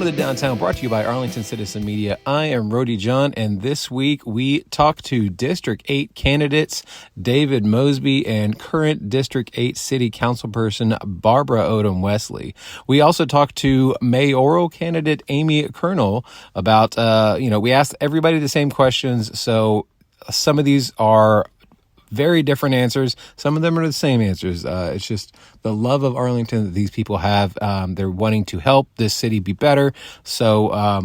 Welcome to the Downtown, brought to you by Arlington Citizen Media. I am Rody John, and this week we talk to District 8 candidates David Mosby and current District 8 City Councilperson Barbara Odom-Wesley. We also talked to Mayoral candidate Amy Cearnal about, we asked everybody the same questions, so some of these are very different answers. Some of them are the same answers. It's just the love of Arlington that these people have. They're wanting to help this city be better. So,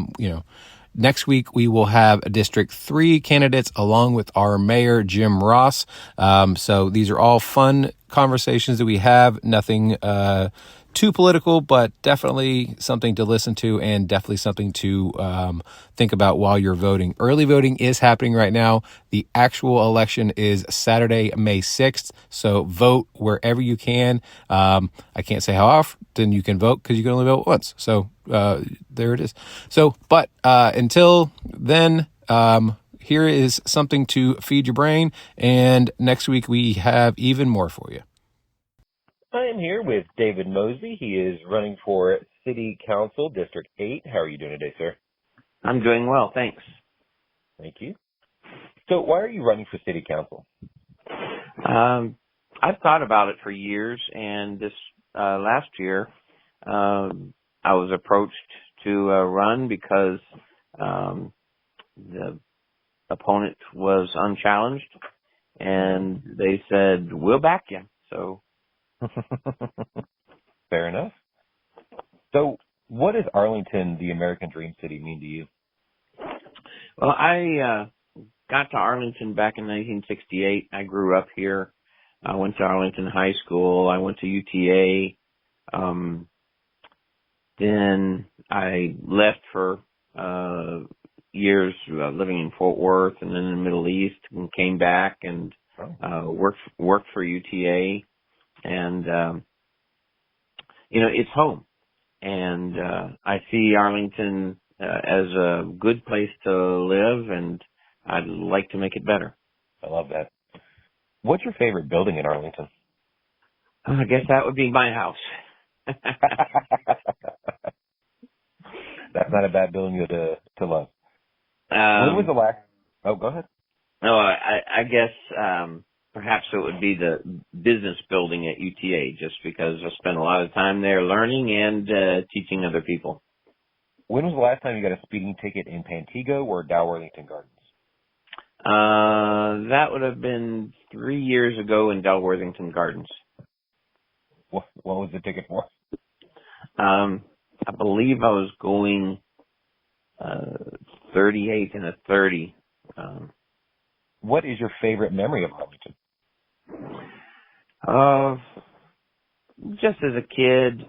next week we will have a District 3 candidates along with our mayor, Jim Ross. So these are all fun conversations that we have. Nothing too political, but definitely something to listen to and definitely something to think about while you're voting. Early voting is happening right now. The actual election is Saturday, May 6th. So vote wherever you can. I can't say how often you can vote because you can only vote once. So there it is. So, but until then, here is something to feed your brain. And next week we have even more for you. I am here with David Mosby. He is running for City Council, District 8. How are you doing today, sir? I'm doing well, thanks. Thank you. So why are you running for City Council? I've thought about it for years, and this last year I was approached to run because the opponent was unchallenged, and they said, we'll back you. So Fair enough. So what does Arlington, the American Dream City, mean to you? Well, I got to Arlington back in 1968. I grew up here. I went to Arlington High School. I went to UTA. Then I left for years living in Fort Worth and then in the Middle East, and came back and worked for UTA. And, it's home. And I see Arlington as a good place to live, and I'd like to make it better. I love that. What's your favorite building in Arlington? I guess that would be my house. That's not a bad building to love. When was the last... Oh, go ahead. No, I guess perhaps it would be the business building at UTA, just because I spent a lot of time there learning and teaching other people. When was the last time you got a speeding ticket in Pantego or Dalworthington Gardens? That would have been 3 years ago in Dalworthington Gardens. What was the ticket for? I believe I was going 38 and a 30. What is your favorite memory of Arlington? Just as a kid,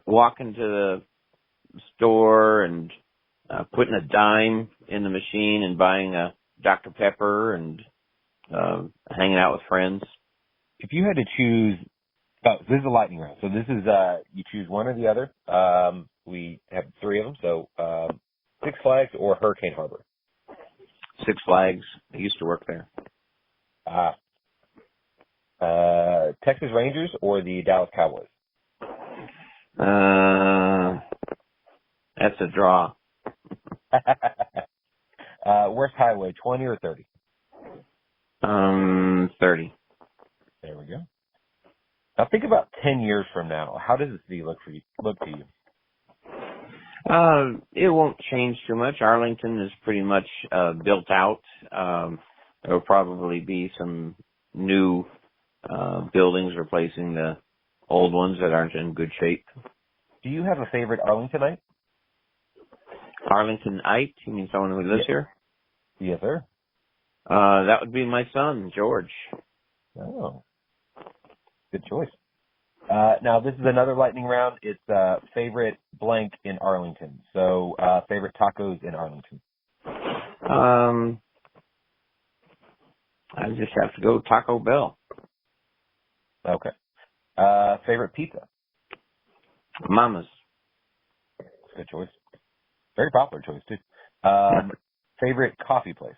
walking to the store and putting a dime in the machine and buying a Dr. Pepper and hanging out with friends. If you had to choose, this is a lightning round. So this is, you choose one or the other. We have three of them. So Six Flags or Hurricane Harbor? Six Flags. I used to work there. Texas Rangers or the Dallas Cowboys? That's a draw. Worst highway, 20 or 30? 30. There we go. Now think about 10 years from now. How does the city look to you? It won't change too much. Arlington is pretty much built out. There will probably be some new buildings replacing the old ones that aren't in good shape. Do you have a favorite Arlingtonite? Arlingtonite? You mean someone who lives here? Yes, sir. That would be my son, George. Oh, good choice. Now, this is another lightning round. It's favorite blank in Arlington. So, favorite tacos in Arlington. I just have to go Taco Bell. Okay. Favorite pizza? Mama's. Good choice. Very popular choice, too. Favorite coffee place?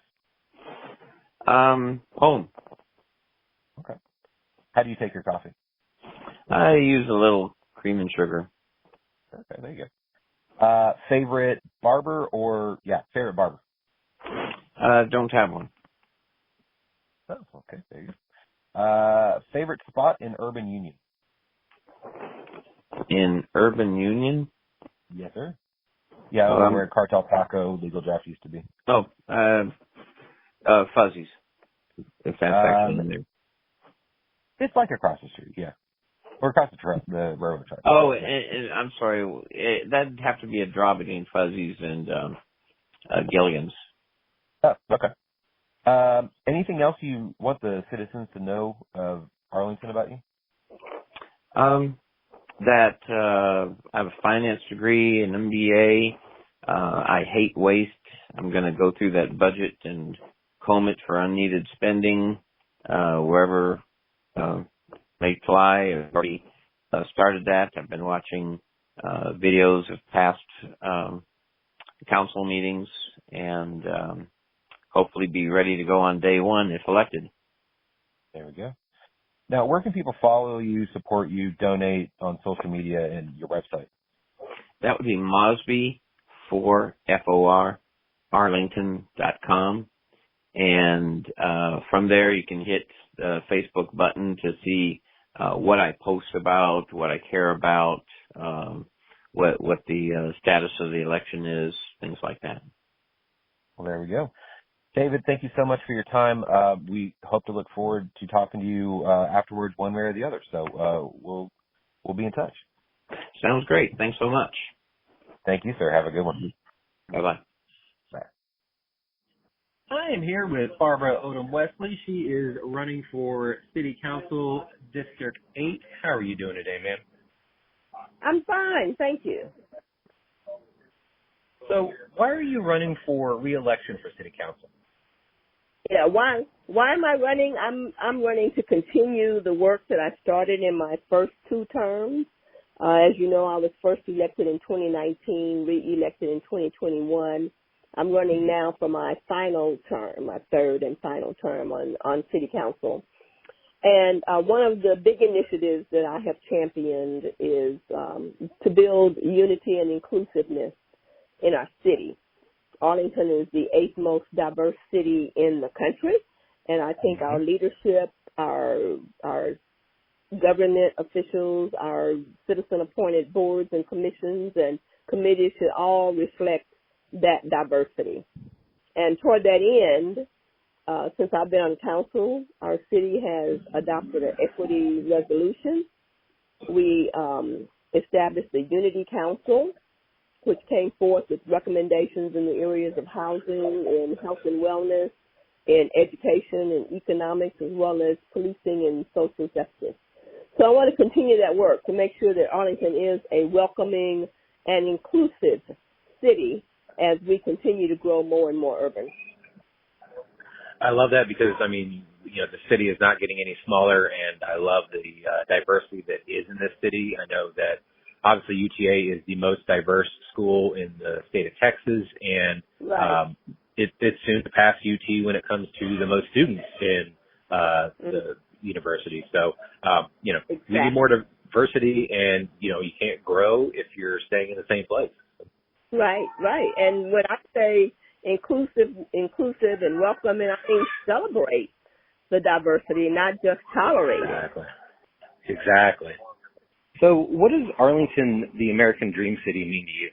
Home. Okay. How do you take your coffee? I use a little cream and sugar. Okay, there you go. Favorite barber favorite barber. Don't have one. Oh, okay, there you go. Favorite spot in Urban Union. In Urban Union? Yes, sir. Yeah, where Cartel Taco Legal Draft used to be. Oh, Fuzzies. If that's actually in there. It's like across the street, yeah. Or across the railroad track. Oh, and I'm sorry. That'd have to be a draw between Fuzzies and Gilligan's. Oh, okay. Anything else you want the citizens to know of Arlington about you? That I have a finance degree, an MBA. I hate waste. I'm going to go through that budget and comb it for unneeded spending wherever may fly. I've already started that. I've been watching videos of past council meetings and hopefully be ready to go on day one if elected. There we go. Now, where can people follow you, support you, donate on social media and your website? That would be Mosby, 4FOR, Arlington.com. And from there you can hit the Facebook button to see what I post about, what I care about, what the status of the election is, things like that. Well, there we go. David, thank you so much for your time. We hope to look forward to talking to you afterwards, one way or the other. So we'll be in touch. Sounds great. Thanks so much. Thank you, sir. Have a good one. Bye-bye. Bye. I am here with Barbara Odom-Wesley. She is running for City Council District 8. How are you doing today, ma'am? I'm fine, thank you. So why are you running for re-election for City Council? Yeah, why am I running? I'm running to continue the work that I started in my first two terms. As you know, I was first elected in 2019, re-elected in 2021. I'm running now for my final term, my third and final term on City Council. And one of the big initiatives that I have championed is to build unity and inclusiveness in our city. Arlington is the 8th most diverse city in the country, and I think our leadership, our government officials, our citizen-appointed boards and commissions and committees should all reflect that diversity. And toward that end, since I've been on council, our city has adopted an equity resolution. We established the Unity Council, which came forth with recommendations in the areas of housing and health and wellness, in education and economics, as well as policing and social justice. So I want to continue that work to make sure that Arlington is a welcoming and inclusive city as we continue to grow more and more urban. I love that because, I mean, you know, the city is not getting any smaller, and I love the diversity that is in this city. I know that obviously UTA is the most diverse school in the state of Texas, and Right. it's soon to pass UT when it comes to the most students in the university. So, you know, Exactly. we need more diversity, and, you know, you can't grow if you're staying in the same place. Right, right. And when I say inclusive and welcoming, I mean celebrate the diversity, not just tolerate it. Exactly. So what does Arlington, the American Dream City, mean to you?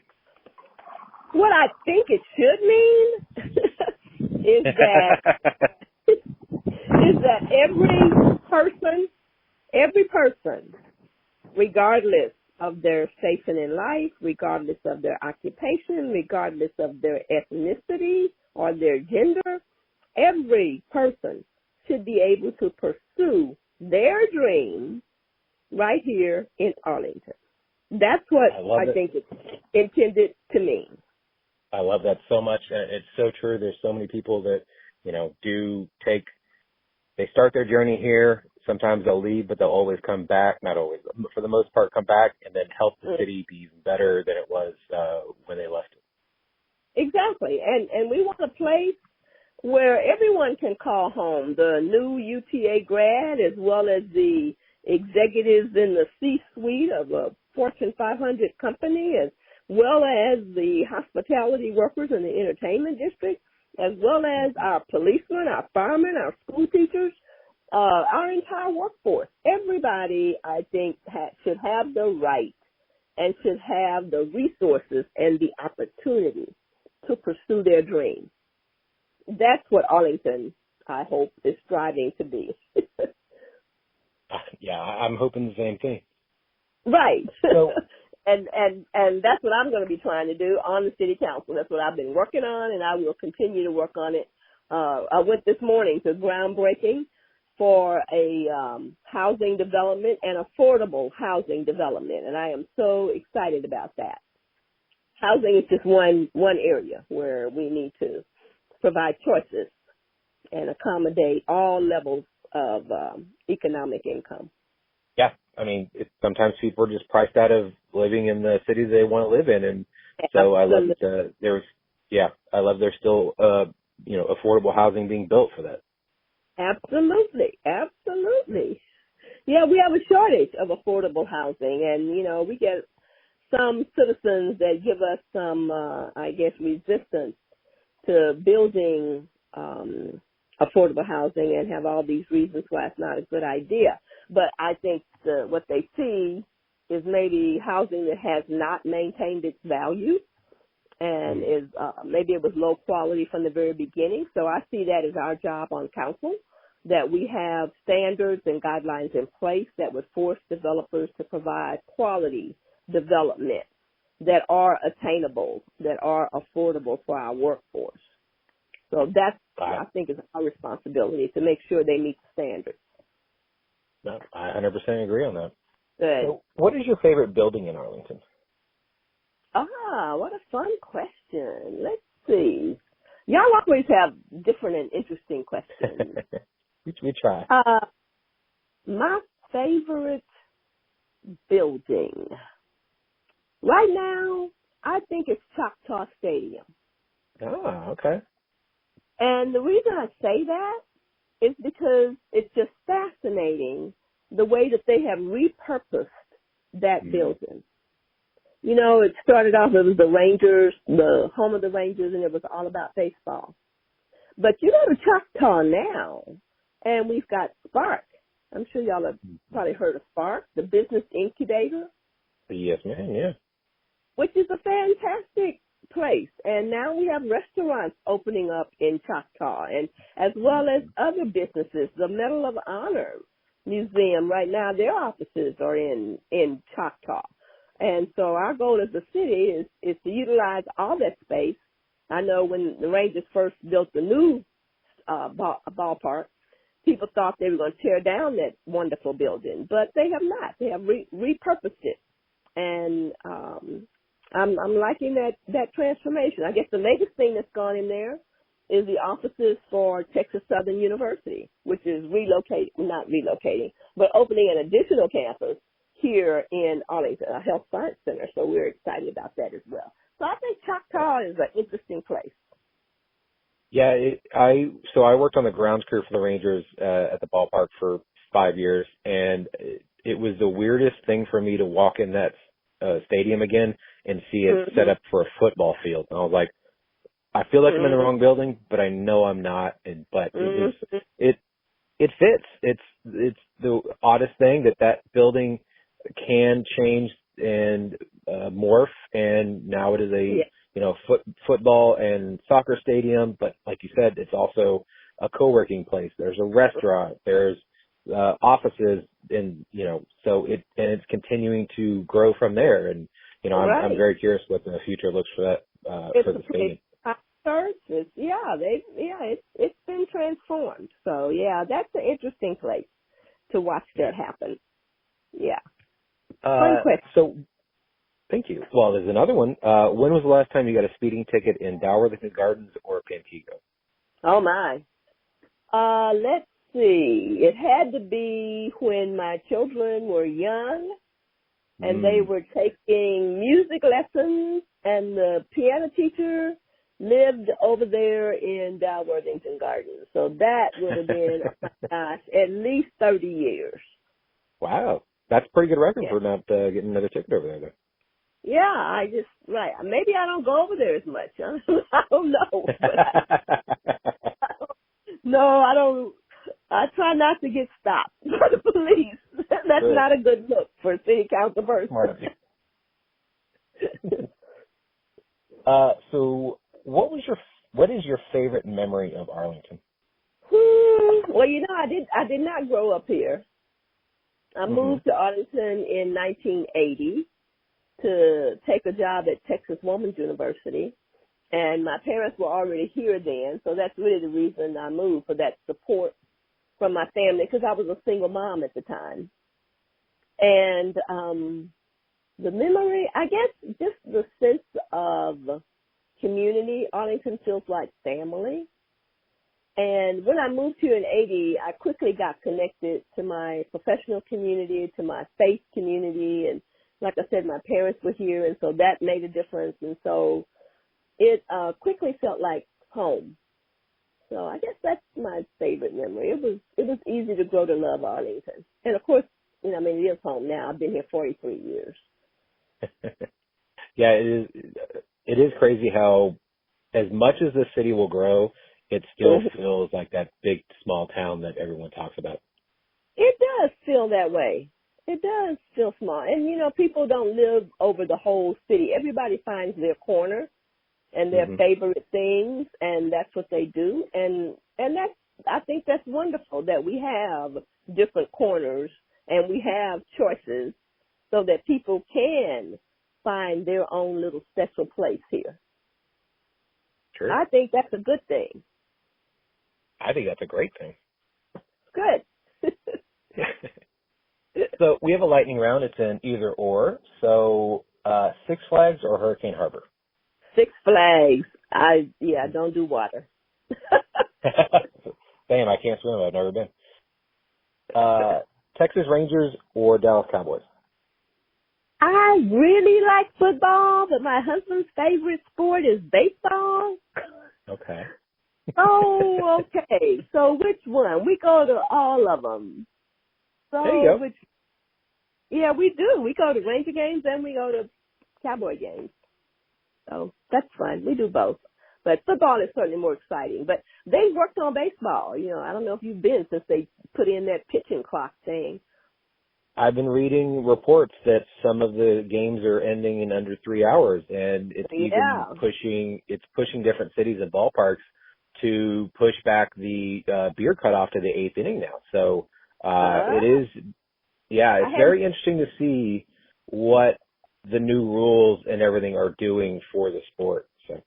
What I think it should mean is that every person, regardless of their station in life, regardless of their occupation, regardless of their ethnicity or their gender, every person should be able to pursue their dreams right here in Arlington. That's what I think it's intended to mean. I love that so much. It's so true. There's so many people that, you know, they start their journey here. Sometimes they'll leave, but they'll always come back. Not always, but for the most part, come back and then help the city be even better than it was when they left it. Exactly. And we want a place where everyone can call home, the new UTA grad as well as the executives in the C-suite of a Fortune 500 company, as well as the hospitality workers in the entertainment district, as well as our policemen, our firemen, our school teachers, our entire workforce. Everybody, I think, should have the right and should have the resources and the opportunity to pursue their dreams. That's what Arlington, I hope, is striving to be. Yeah, I'm hoping the same thing. Right. So, and that's what I'm going to be trying to do on the city council. That's what I've been working on, and I will continue to work on it. I went this morning to groundbreaking for a housing development and affordable housing development, and I am so excited about that. Housing is just one area where we need to provide choices and accommodate all levels of economic income. yeah, I mean, sometimes people are just priced out of living in the cities they want to live in, and so I love that I love there's still affordable housing being built for that. Absolutely. Yeah, we have a shortage of affordable housing, and we get some citizens that give us some, resistance to building affordable housing and have all these reasons why it's not a good idea. But I think what they see is maybe housing that has not maintained its value and is maybe it was low quality from the very beginning. So I see that as our job on council, that we have standards and guidelines in place that would force developers to provide quality development that are attainable, that are affordable for our workforce. So that's, I think, is our responsibility to make sure they meet the standards. No, I 100% agree on that. Good. So what is your favorite building in Arlington? What a fun question. Let's see. Y'all always have different and interesting questions. we try. My favorite building right now, I think it's Choctaw Stadium. Oh, okay. And the reason I say that is because it's just fascinating the way that they have repurposed that building. It started off, it was the Rangers, the home of the Rangers, and it was all about baseball. But you go to Choctaw now, and we've got Spark. I'm sure y'all have probably heard of Spark, the business incubator. Yes, ma'am, yeah. Which is a fantastic place. And now we have restaurants opening up in Choctaw, and as well as other businesses. The Medal of Honor Museum right now, their offices are in Choctaw. And so our goal as a city is to utilize all that space. I know when the Rangers first built the new ballpark, people thought they were going to tear down that wonderful building, but they have not. They have repurposed it. And I'm liking that transformation. I guess the latest thing that's gone in there is the offices for Texas Southern University, which is not relocating, but opening an additional campus here in Arlington, a health science center. So we're excited about that as well. So I think Choctaw is an interesting place. Yeah, I worked on the grounds crew for the Rangers at the ballpark for 5 years, and it was the weirdest thing for me to walk in that stadium again and see it set up for a football field. And I was like, I feel like I'm in the wrong building, but I know I'm not. But it fits. It's the oddest thing that building can change and morph, and now it is a football and soccer stadium. But like you said, it's also a co-working place. There's a restaurant. There's offices, and so it's continuing to grow from there. And I'm very curious what the future looks for that for the stadium. It's been transformed. So that's an interesting place to watch that happen. Yeah. Fun question. So, thank you. Well, there's another one. When was the last time you got a speeding ticket in Dalworthington Gardens or Pantego? Oh my. Let's see. It had to be when my children were young and they were taking music lessons, and the piano teacher lived over there in Dalworthington Gardens. So that would have been, oh my gosh, at least 30 years. Wow. That's a pretty good record Yeah. for not getting another ticket over there, though. Yeah, maybe I don't go over there as much. I don't know. But no, I don't. I try not to get stopped by the police. That's Good. not a good look for a city council person. Smart of you. So what is your favorite memory of Arlington? Well, I did not grow up here. I moved to Arlington in 1980 to take a job at Texas Woman's University. And my parents were already here then, so that's really the reason I moved, for that support from my family, because I was a single mom at the time. And the memory, I guess, just the sense of community. Arlington feels like family. And when I moved here in 80, I quickly got connected to my professional community, to my faith community. And like I said, my parents were here, and so that made a difference. And so it quickly felt like home. So I guess that's my favorite memory. It was easy to grow to love Arlington. And of course, it is home now. I've been here 43 years. Yeah, it is crazy how, as much as the city will grow, it still feels like that big small town that everyone talks about. It does feel that way. It does feel small. And people don't live over the whole city. Everybody finds their corner and their favorite things, and that's what they do. And I think that's wonderful that we have different corners and we have choices so that people can find their own little special place here. Sure. I think that's a good thing. I think that's a great thing. Good. So we have a lightning round. It's an either or. So Six Flags or Hurricane Harbor? Six Flags. I don't do water. Damn, I can't swim. I've never been. Texas Rangers or Dallas Cowboys? I really like football, but my husband's favorite sport is baseball. Okay. Oh, okay. So which one? We go to all of them. So there you go. Yeah, we do. We go to Ranger games and we go to Cowboy games. So that's fun. We do both. But football is certainly more exciting. But they worked on baseball. I don't know if you've been since they put in that pitching clock thing. I've been reading reports that some of the games are ending in under 3 hours, and it's pushing different cities and ballparks to push back the beer cutoff to the 8th inning now. So it is, it's very interesting to see what the new rules and everything are doing for the sport. So.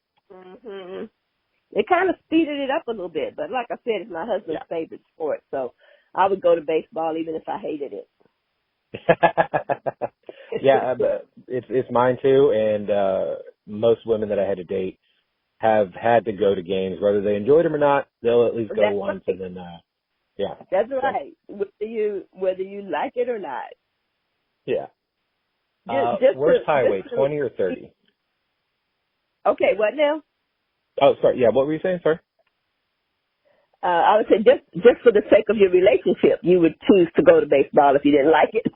It kind of speeded it up a little bit, but like I said, it's my husband's favorite sport, so I would go to baseball even if I hated it. Yeah, it's mine too, and most women that I had to date have had to go to games, whether they enjoyed them or not. They'll at least go once, and then that's right. Whether you like it or not. Yeah. Just worst highway, 20 or 30? Okay, what now? Oh, sorry. Yeah, what were you saying, sir? I would say just for the sake of your relationship, you would choose to go to baseball if you didn't like it.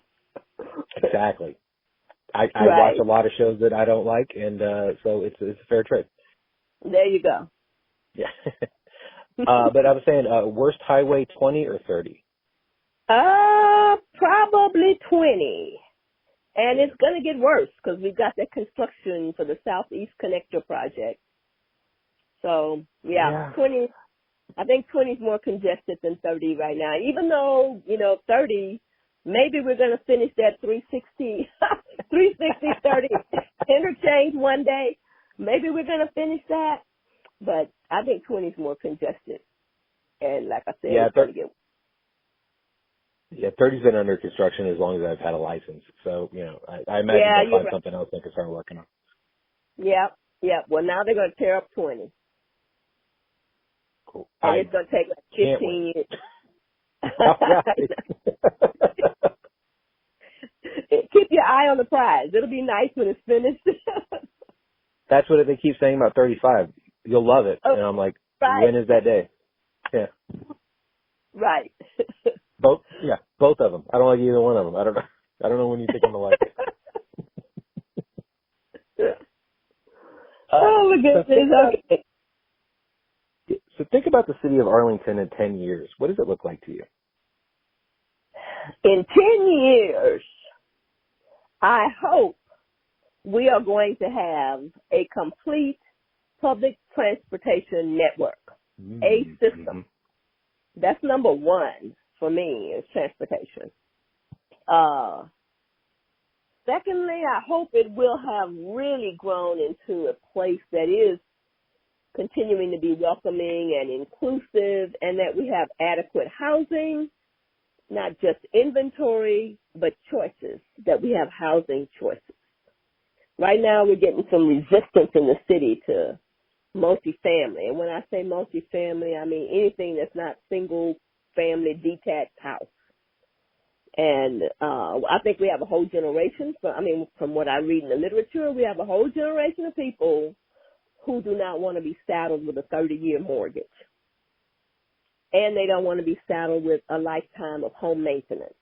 Exactly. I watch a lot of shows that I don't like, and so it's a fair trade. There you go. Yeah. But I was saying, worst highway, 20 or 30? Probably 20. And it's going to get worse because we've got that construction for the Southeast Connector project. So, 20. I think 20 is more congested than 30 right now. Even though, 30, maybe we're going to finish that 360, 30 interchange one day. Maybe we're going to finish that. But I think 20 is more congested. And like I said, it's going to get. Yeah, 30's been under construction as long as I've had a license. So, I imagine they'll find something else they can start working on. Yeah. Well, now they're going to tear up 20. Cool. And it's going to take like 15 years. Keep your eye on the prize. It'll be nice when it's finished. That's what they keep saying about 35. You'll love it. And I'm like, when is that day? Yeah. Right. Both of them. I don't like either one of them. I don't know. I don't know when you think I'm going to like it. Oh, my goodness. Okay. So think about the city of Arlington in 10 years. What does it look like to you? In 10 years, I hope we are going to have a complete public transportation network, a system. Mm-hmm. That's number one for me is transportation. Secondly, I hope it will have really grown into a place that is continuing to be welcoming and inclusive, and that we have adequate housing, not just inventory, but choices, that we have housing choices. Right now, we're getting some resistance in the city to multifamily. And when I say multifamily, I mean anything that's not single family detached house. And I think we have a whole generation, from what I read in the literature, we have a whole generation of people who do not want to be saddled with a 30-year mortgage. And they don't want to be saddled with a lifetime of home maintenance.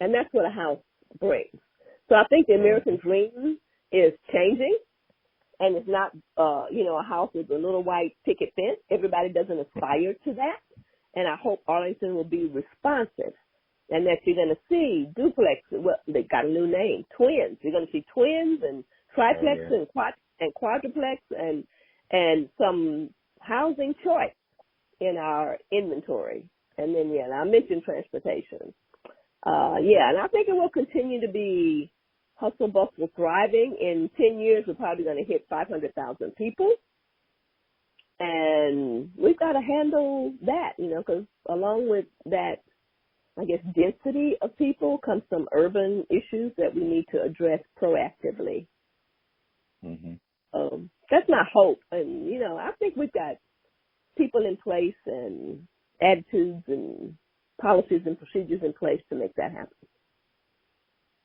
And that's what a house brings. So I think the American dream is changing. And it's not, a house with a little white picket fence. Everybody doesn't aspire to that. And I hope Arlington will be responsive. And that you're going to see duplexes. Well, they got a new name, twins. You're going to see twins and triplex and quadruplex and some housing choice in our inventory. And then, I mentioned transportation. And I think it will continue to be hustle, bustle, thriving. In 10 years, we're probably going to hit 500,000 people. And we've got to handle that, because along with that, I guess, density of people comes some urban issues that we need to address proactively. Mm-hmm. That's my hope. And, I think we've got people in place and attitudes and policies and procedures in place to make that happen.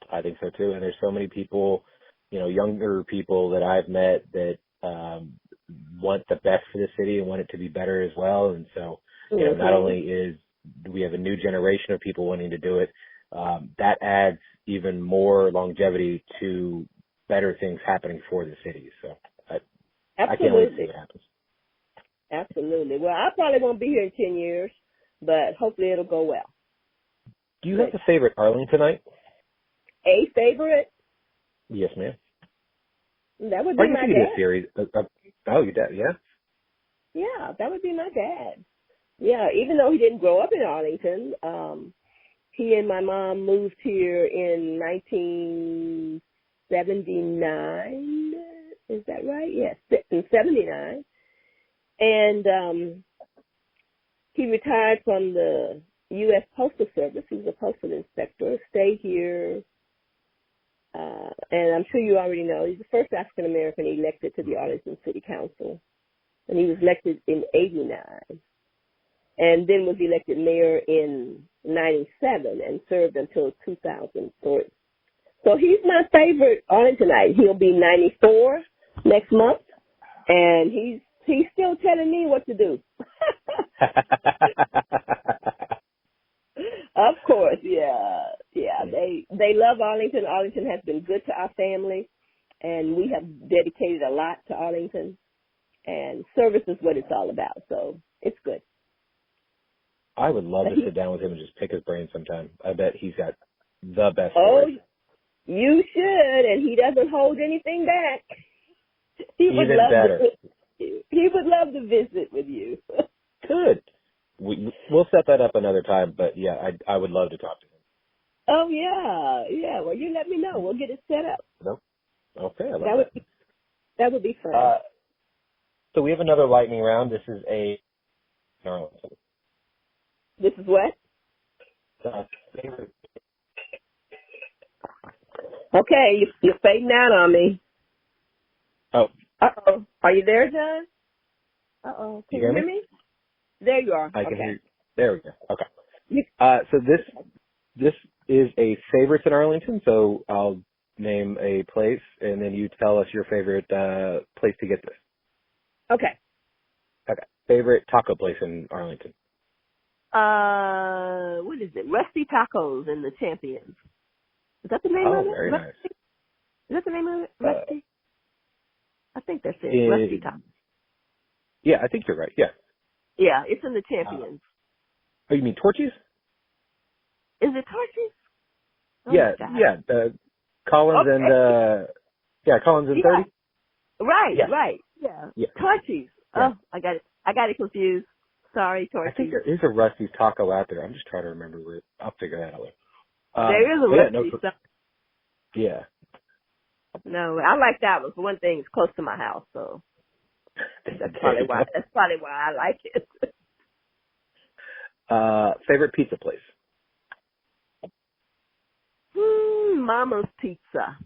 I think so too. And there's so many people, younger people that I've met that want the best for the city and want it to be better as well. And so, not only do we have a new generation of people wanting to do it, that adds even more longevity to better things happening for the city. So I can't wait to see what happens. Absolutely. Well, I probably won't be here in 10 years, but hopefully it'll go well. Do you have a favorite Arlingtonite? A favorite? Yes, ma'am. That would be my dad. Series. Your dad, yeah? Yeah, that would be my dad. Yeah, even though he didn't grow up in Arlington, he and my mom moved here in 1979. Is that right? Yes, in 79. And he retired from the U.S. Postal Service. He was a postal inspector, stayed here. And I'm sure you already know, he's the first African-American elected to the Arlington City Council. And he was elected in 89. And then was elected mayor in 97 and served until 2003. So he's my favorite Arlingtonite. He'll be 94 next month. And he's still telling me what to do. Of course, yeah. They love Arlington. Arlington has been good to our family, and we have dedicated a lot to Arlington. And service is what it's all about, so it's good. I would love to sit down with him and just pick his brain sometime. I bet he's got the best story. You should, and he doesn't hold anything back. He would love to visit with you. Good. We'll set that up another time, but yeah, I would love to talk to him. Oh, yeah. Well, you let me know. We'll get it set up. No. Okay, I love that. That would be fun. So we have another lightning round. This is This is what? Favorite. Okay, you're fading out on me. Oh. Uh-oh. Are you there, John? Uh-oh. Can you hear me? There you are. I can hear you. There we go. Okay. You... So this is a favorites in Arlington, so I'll name a place, and then you tell us your favorite place to get this. Okay. Okay. Favorite taco place in Arlington? What is it? Rusty Tacos in the Champions. Is that the name Oh, of it? very nice. Is that the name of it? Rusty? I think that's it. Rusty Top. Yeah, I think you're right. Yeah. Yeah, it's in the Champions. Oh, you mean Torchies? Is it Torchies? Oh Yeah, Collins and Collins and 30. Right, Yes. right. Yeah. Torchies. Yeah. Oh, I got it confused. Sorry, Torchies. I think there is a Rusty's Taco out there. I'm just trying to remember where. I'll figure that out. There is a Rusty's. Yeah. No, I like that one. For one thing, it's close to my house, so that's probably why I like it. Favorite pizza place? Mama's Pizza.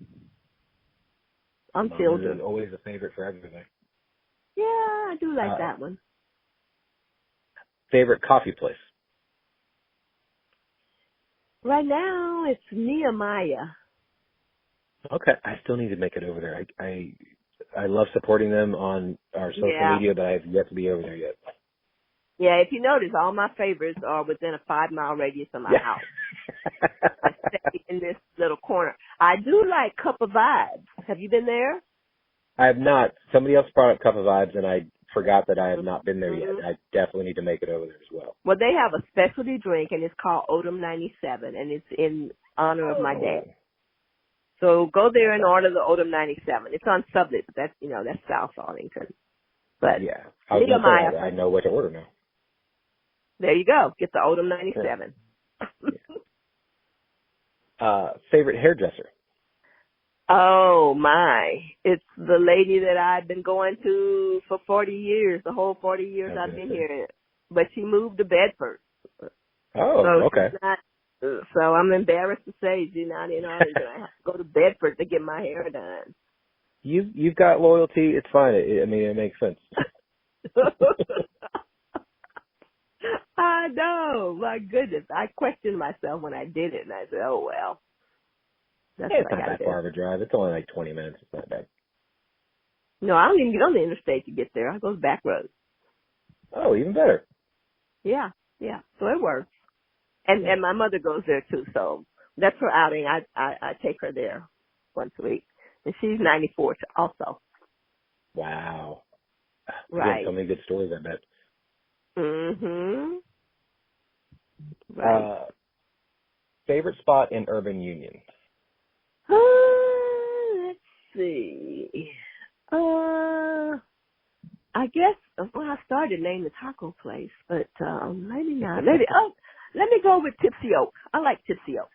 I'm Tilden. Is always a favorite for everybody. Yeah, I do like that one. Favorite coffee place? Right now, it's Nehemiah. Okay, I still need to make it over there. I love supporting them on our social media, but I have yet to be over there yet. Yeah, if you notice, all my favorites are within a 5-mile radius of my house. I stay in this little corner. I do like Cup of Vibes. Have you been there? I have not. Somebody else brought up Cup of Vibes, and I forgot that I have not been there yet. I definitely need to make it over there as well. Well, they have a specialty drink, and it's called Odom-97, and it's in honor of my dad. So go there and order the Odom-97. It's on Sublet, but that's South Arlington. But yeah, I know what to order now. There you go. Get the Odom-97. Favorite hairdresser? Oh, my. It's the lady that I've been going to for 40 years, the whole 40 years I've been here. But she moved to Bedford. Oh, so okay. So I'm embarrassed to say she's not in Arlington. I have to go to Bedford to get my hair done. You've got loyalty. It's fine. It makes sense. I know. My goodness. I questioned myself when I did it, and I said, oh, well. That's it's not that far of a drive. It's only like 20 minutes. It's not bad. No, I don't even get on the interstate to get there. I go back roads. Oh, even better. Yeah. So it works. And my mother goes there, too, so that's her outing. I take her there once a week. And she's 94 also. Wow. Right. Again, so many good stories, I bet. Mm-hmm. Right. Favorite spot in Urban Union? Let's see. I guess, I started to name the taco place, but maybe not. Let me go with Tipsy Oak. I like Tipsy Oak.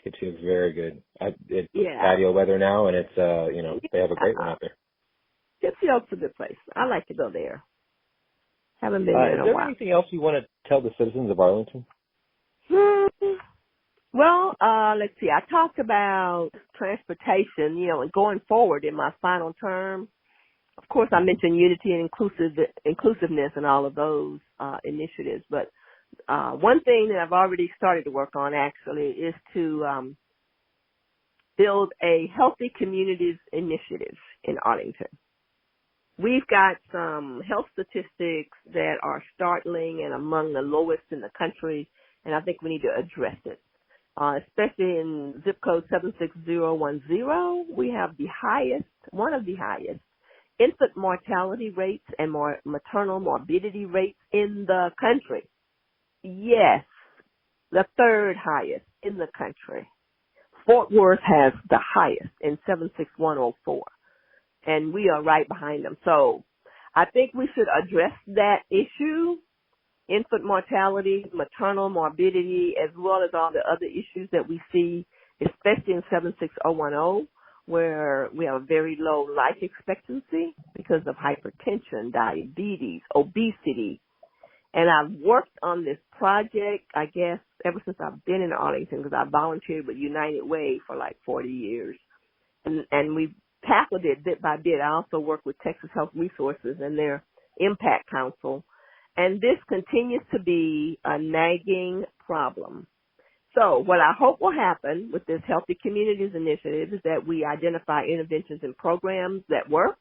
Tipsy Oak's very good. It's patio weather now, and it's, they have a great one out there. Tipsy Oak's a good place. I like to go there. Haven't been there in a while. Is there anything else you want to tell the citizens of Arlington? Well, let's see. I talked about transportation, and going forward in my final term. Of course, I mentioned unity and inclusiveness and all of those initiatives. But one thing that I've already started to work on, actually, is to build a healthy communities initiative in Arlington. We've got some health statistics that are startling and among the lowest in the country, and I think we need to address it. Especially in zip code 76010, we have one of the highest infant mortality rates and maternal morbidity rates in the country. Yes, the third highest in the country. Fort Worth has the highest in 76104, and we are right behind them. So I think we should address that issue. Infant mortality, maternal morbidity, as well as all the other issues that we see, especially in 76010, where we have a very low life expectancy because of hypertension, diabetes, obesity. And I've worked on this project, I guess, ever since I've been in Arlington, because I volunteered with United Way for like 40 years. And we've tackled it bit by bit. I also work with Texas Health Resources and their Impact Council. And this continues to be a nagging problem. So what I hope will happen with this Healthy Communities Initiative is that we identify interventions and programs that work,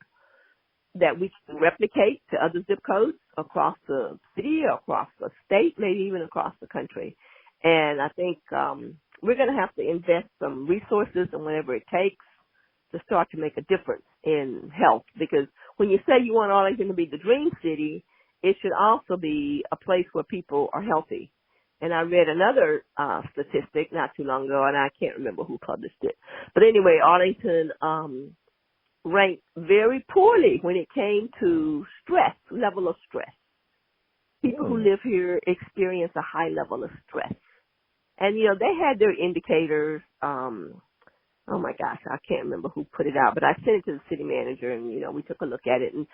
that we can replicate to other zip codes across the city, across the state, maybe even across the country. And I think we're going to have to invest some resources and whatever it takes to start to make a difference in health. Because when you say you want Arlington to be the dream city, it should also be a place where people are healthy. And I read another statistic not too long ago, and I can't remember who published it. But anyway, Arlington ranked very poorly when it came to stress, level of stress. People who live here experience a high level of stress. And, you know, they had their indicators. Oh, my gosh, I can't remember who put it out, but I sent it to the city manager, and, you know, we took a look at it. And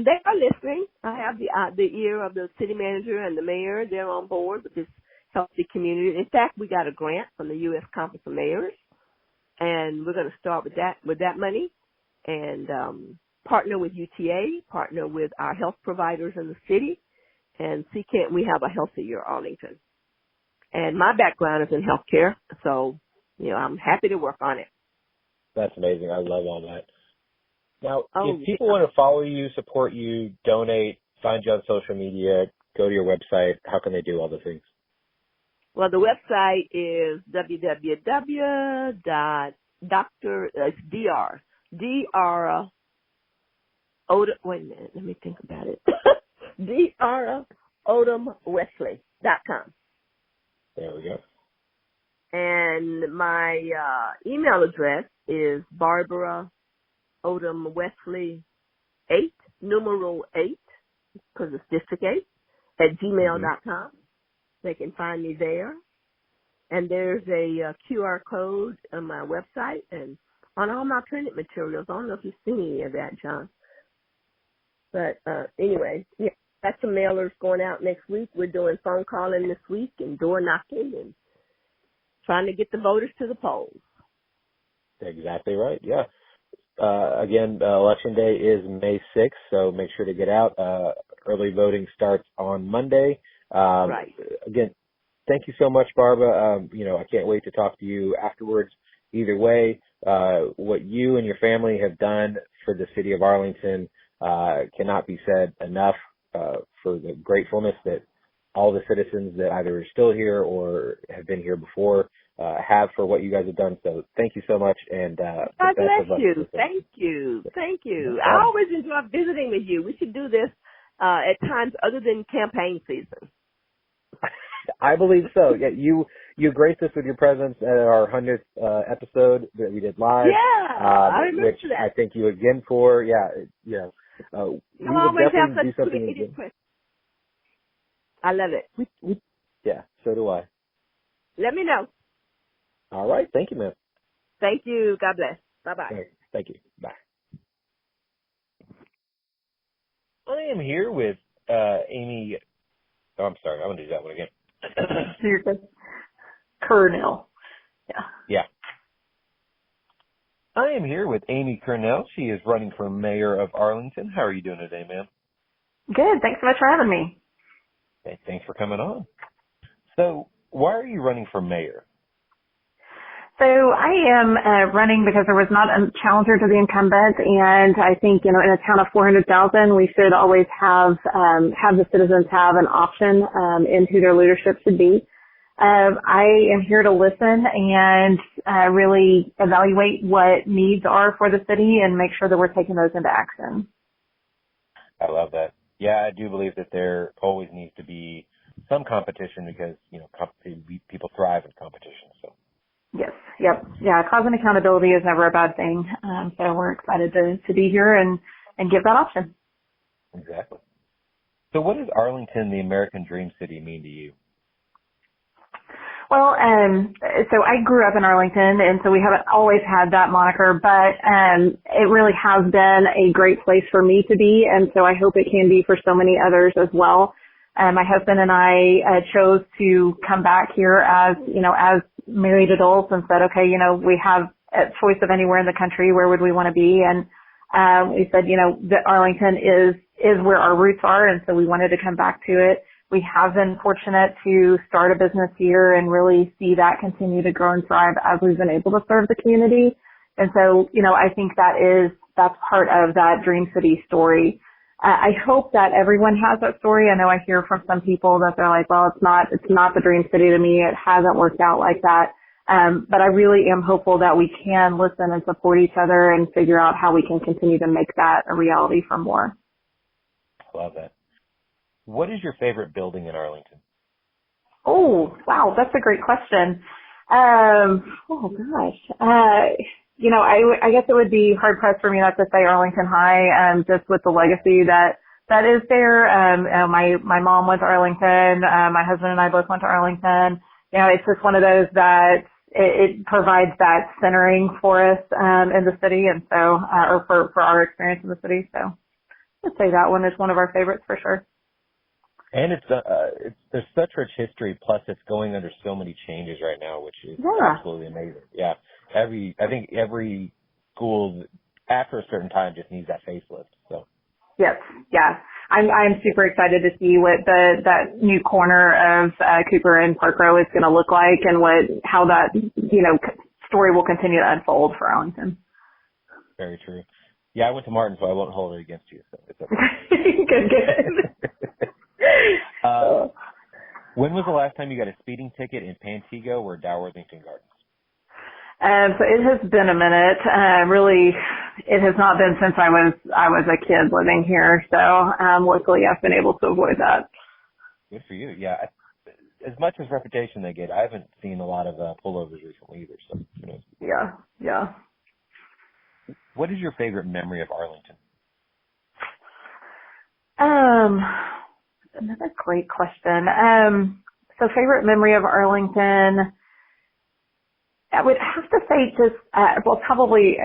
they are listening. I have the ear of the city manager and the mayor. They're on board with this healthy community. In fact, we got a grant from the U.S. Conference of Mayors, and we're going to start with that money and partner with UTA, partner with our health providers in the city, and see can't we have a healthier Arlington. And my background is in healthcare, so, you know, I'm happy to work on it. That's amazing. I love all that. Now, if people want to follow you, support you, donate, find you on social media, go to your website, how can they do all the things? Well, the website is wait a minute, let me think about it. Odom-Wesley.com. There we go. And my email address is Barbara Odom Wesley 8, numeral 8, because it's District 8, at gmail.com. They can find me there. And there's a QR code on my website and on all my printed materials. I don't know if you've seen any of that, John. But anyway, yeah, got some mailers going out next week. We're doing phone calling this week and door knocking and trying to get the voters to the polls. Exactly right, yeah. Again, Election Day is May 6th, so make sure to get out. Early voting starts on Monday. Right. Again, thank you so much, Barbara. You know, I can't wait to talk to you afterwards. Either way, what you and your family have done for the city of Arlington cannot be said enough for the gratefulness that all the citizens that either are still here or have been here before have for what you guys have done. So thank you so much. And God bless you. Thank you. Thank you. I always enjoy visiting with you. We should do this at times other than campaign season. I believe so. Yeah, you graced us with your presence at our 100th episode that we did live. Yeah, I remember which that. I thank you again for. Yeah, yeah. We would definitely do something again. I love it. Yeah, so do I. Let me know. All right. Thank you, ma'am. Thank you. God bless. Bye-bye. Right. Thank you. Bye. I am here with Amy. Oh, I'm sorry. I'm going to do that one again. Cearnal. Yeah. I am here with Amy Cearnal. She is running for mayor of Arlington. How are you doing today, ma'am? Good. Thanks so much for having me. Hey, thanks for coming on. So, why are you running for mayor? So I am running because there was not a challenger to the incumbent, and I think, you know, in a town of 400,000, we should always have the citizens have an option in who their leadership should be. I am here to listen and really evaluate what needs are for the city and make sure that we're taking those into action. I love that. Yeah, I do believe that there always needs to be some competition because, you know, people thrive in competition. So. Yes. Yep. Yeah. Cause and accountability is never a bad thing. So we're excited to be here and give that option. Exactly. So what does Arlington, the American Dream City, mean to you? Well, so I grew up in Arlington, and so we haven't always had that moniker, but it really has been a great place for me to be, and so I hope it can be for so many others as well. My husband and I chose to come back here as, you know, as married adults and said, okay, you know, we have a choice of anywhere in the country. Where would we want to be? And we said, you know, that Arlington is where our roots are, and so we wanted to come back to it. We have been fortunate to start a business here and really see that continue to grow and thrive as we've been able to serve the community. And so, you know, I think that's part of that Dream City story. I hope that everyone has that story. I know I hear from some people that they're like, well, it's not the Dream City to me. It hasn't worked out like that. But I really am hopeful that we can listen and support each other and figure out how we can continue to make that a reality for more. Love that. What is your favorite building in Arlington? Oh, wow. That's a great question. Oh gosh. I guess it would be hard pressed for me not to say Arlington High, just with the legacy that is there. My mom went to Arlington. My husband and I both went to Arlington. It's just one of those that it provides that centering for us, in the city. And so, or for our experience in the city. So I'd say that one is one of our favorites for sure. And there's such rich history, plus it's going under so many changes right now, which is absolutely amazing. Yeah. I think every school after a certain time just needs that facelift. So. Yes. Yeah. I'm super excited to see what that new corner of Cooper and Park Row is going to look like, and how that story will continue to unfold for Arlington. Very true. Yeah, I went to Martin, so I won't hold it against you. So it's okay. Good. When was the last time you got a speeding ticket in Pantego or Dow Worthington Gardens? So it has been a minute. Really, it has not been since I was a kid living here. So luckily, I've been able to avoid that. Good for you. Yeah. As much as reputation they get, I haven't seen a lot of pullovers recently either. So who knows? Yeah. What is your favorite memory of Arlington? Another great question. So favorite memory of Arlington, I would have to say just, probably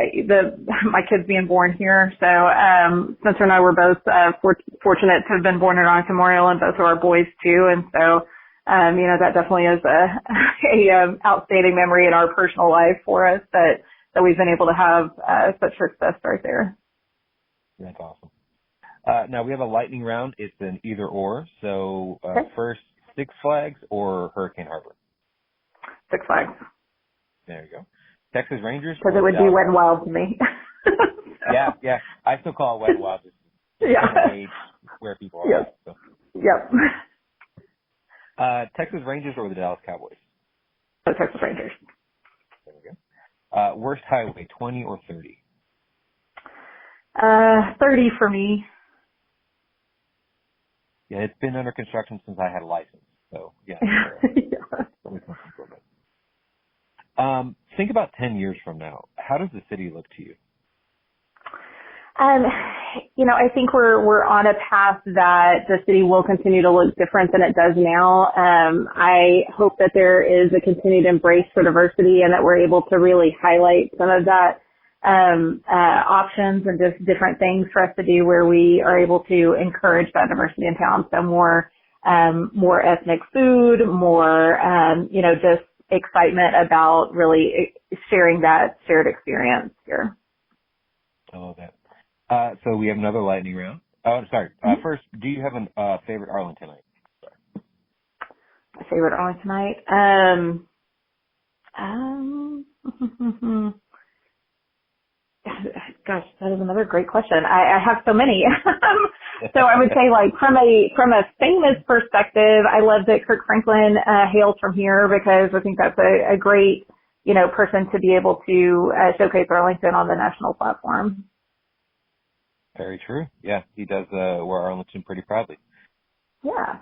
my kids being born here. So, Spencer and I were both, fortunate to have been born at Arlington Mayoral, and both of our boys too. And so, that definitely is a outstanding memory in our personal life for us that we've been able to have, such success right there. That's awesome. Now we have a lightning round. It's an either or. So, first Six Flags or Hurricane Harbor? Six Flags. There you go. Texas Rangers? Because it would be Wet and Wild to me. Yeah. I still call it Wet and Wild. Just age where people are. Yep. So. Yep. Texas Rangers or the Dallas Cowboys? The Texas Rangers. There we go. Worst highway, 20 or 30? 30 for me. Yeah, it's been under construction since I had a license. So, yeah. Think about 10 years from now. How does the city look to you? I think we're on a path that the city will continue to look different than it does now. I hope that there is a continued embrace for diversity, and that we're able to really highlight some of that options and just different things for us to do where we are able to encourage that diversity in town. So more ethnic food, more, just excitement about really sharing that shared experience here. I love that. So we have another lightning round. Oh, sorry. First, do you have a favorite Arlingtonite? My favorite Arlingtonite? Gosh, that is another great question. I have so many. So I would say, like, from a famous perspective, I love that Kirk Franklin hails from here, because I think that's a great, person to be able to showcase Arlington on the national platform. Very true. Yeah, he does wear Arlington pretty proudly. Yeah.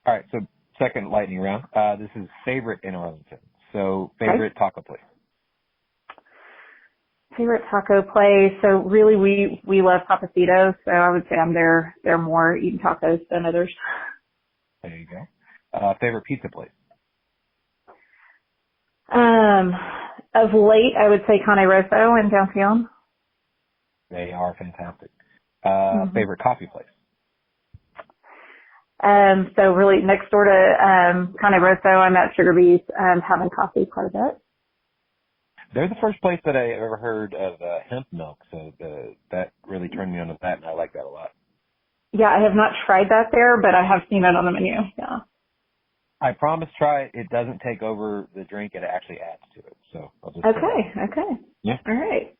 All right, so second lightning round. This is favorite in Arlington. So favorite taco place. Favorite taco place. So really we love Papacitos, so I would say I'm there more eating tacos than others. There you go. Favorite pizza place. Of late I would say Cane Rosso in downtown. They are fantastic. Favorite coffee place. So really next door to Cane Rosso, I'm at Sugar Bees having coffee quite a bit. They're the first place that I ever heard of hemp milk, so that really turned me on to that, and I like that a lot. Yeah, I have not tried that there, but I have seen it on the menu. Yeah. I promise, try it. It doesn't take over the drink; it actually adds to it. So I'll just Okay. Yeah. All right.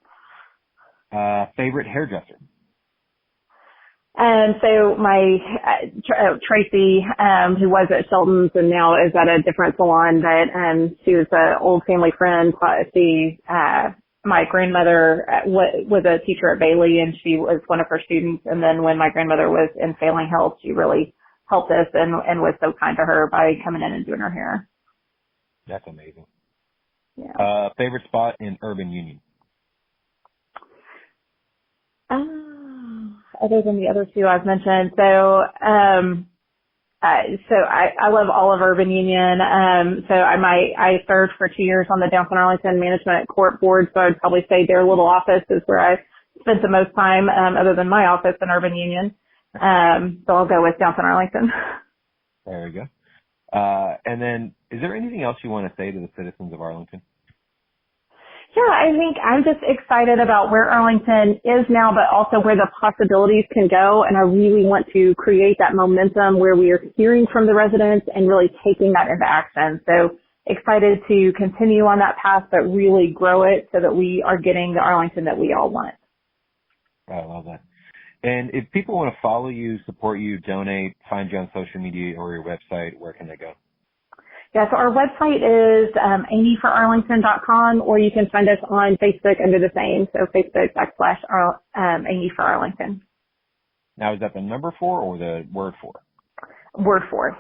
Favorite hairdresser. So my Tracy, who was at Shelton's and now is at a different salon, but she was an old family friend. My grandmother was a teacher at Bailey, and she was one of her students. And then when my grandmother was in failing health, she really helped us and was so kind to her by coming in and doing her hair. That's amazing. Yeah. Favorite spot in Urban Union? Other than the other two I've mentioned. So I love all of Urban Union. I served for 2 years on the Downtown Arlington Management Court Board, so I'd probably say their little office is where I spent the most time, other than my office in Urban Union. So I'll go with Downtown Arlington. There we go. And then, is there anything else you want to say to the citizens of Arlington? Yeah, I think I'm just excited about where Arlington is now, but also where the possibilities can go. And I really want to create that momentum where we are hearing from the residents and really taking that into action. So excited to continue on that path, but really grow it so that we are getting the Arlington that we all want. I love that. And if people want to follow you, support you, donate, find you on social media or your website, where can they go? Yeah, so our website is amyforarlington.com, or you can find us on Facebook under the same, so Facebook /Amy for Arlington. Now, is that the number 4 or the word 4? Word 4.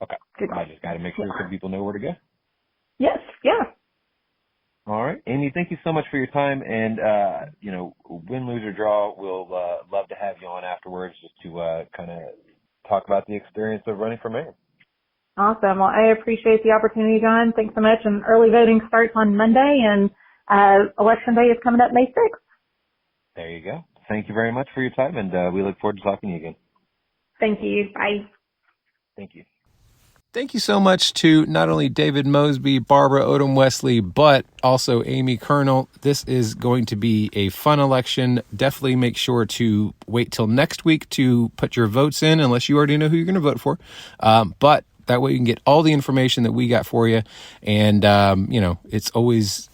Okay. Good. I just got to make sure so people know where to go. Yes, yeah. All right. Amy, thank you so much for your time. And, win, lose, or draw, we'll love to have you on afterwards just to kind of talk about the experience of running for mayor. Awesome. Well, I appreciate the opportunity, John. Thanks so much. And early voting starts on Monday, and Election Day is coming up May 6th. There you go. Thank you very much for your time, and we look forward to talking to you again. Thank you. Bye. Thank you. Thank you so much to not only David Mosby, Barbara Odom-Wesley, but also Amy Cearnal. This is going to be a fun election. Definitely make sure to wait till next week to put your votes in, unless you already know who you're going to vote for. But that way you can get all the information that we got for you. And, it's always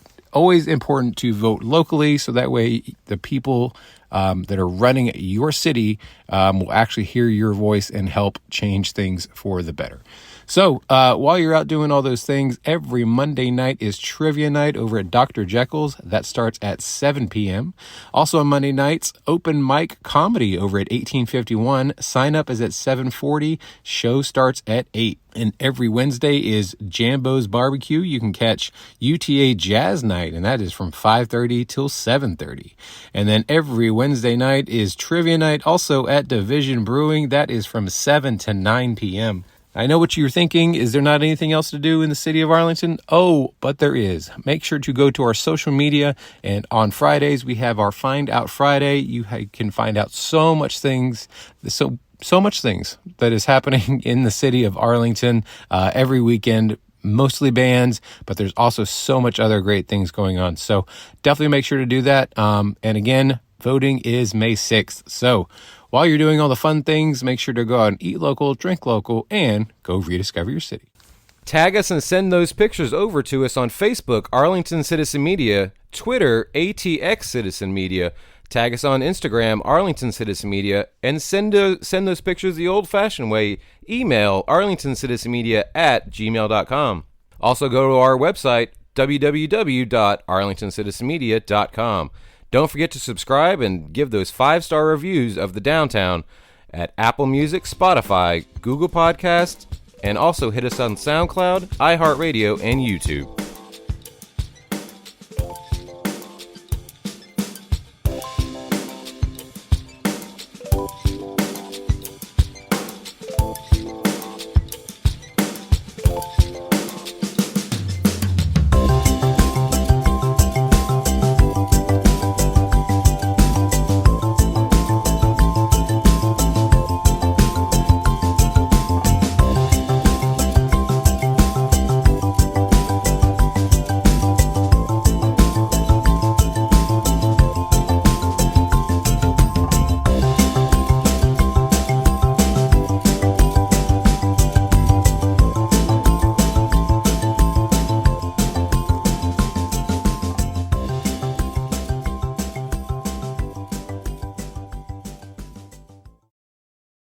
important to vote locally, so that way the people that are running your city will actually hear your voice and help change things for the better. So while you're out doing all those things, every Monday night is trivia night over at Dr. Jekyll's. That starts at 7 p.m. Also on Monday nights, open mic comedy over at 1851. Sign up is at 7:40. Show starts at 8. And every Wednesday is Jambo's Barbecue. You can catch UTA Jazz Night, and that is from 5:30 till 7:30. And then every Wednesday night is trivia night, also at Division Brewing. That is from 7 to 9 p.m. I know what you're thinking. Is there not anything else to do in the city of Arlington? Oh, but there is. Make sure to go to our social media, and on Fridays we have our Find Out Friday. You can find out so much things that is happening in the city of Arlington every weekend. Mostly bands, but there's also so much other great things going on. So definitely make sure to do that. And again, voting is May 6th. So while you're doing all the fun things, make sure to go out and eat local, drink local, and go rediscover your city. Tag us and send those pictures over to us on Facebook, Arlington Citizen Media, Twitter, ATX Citizen Media. Tag us on Instagram, Arlington Citizen Media, and send those pictures the old-fashioned way. Email arlingtoncitizenmedia@gmail.com. Also go to our website, www.arlingtoncitizenmedia.com. Don't forget to subscribe and give those 5-star reviews of the downtown at Apple Music, Spotify, Google Podcasts, and also hit us on SoundCloud, iHeartRadio, and YouTube.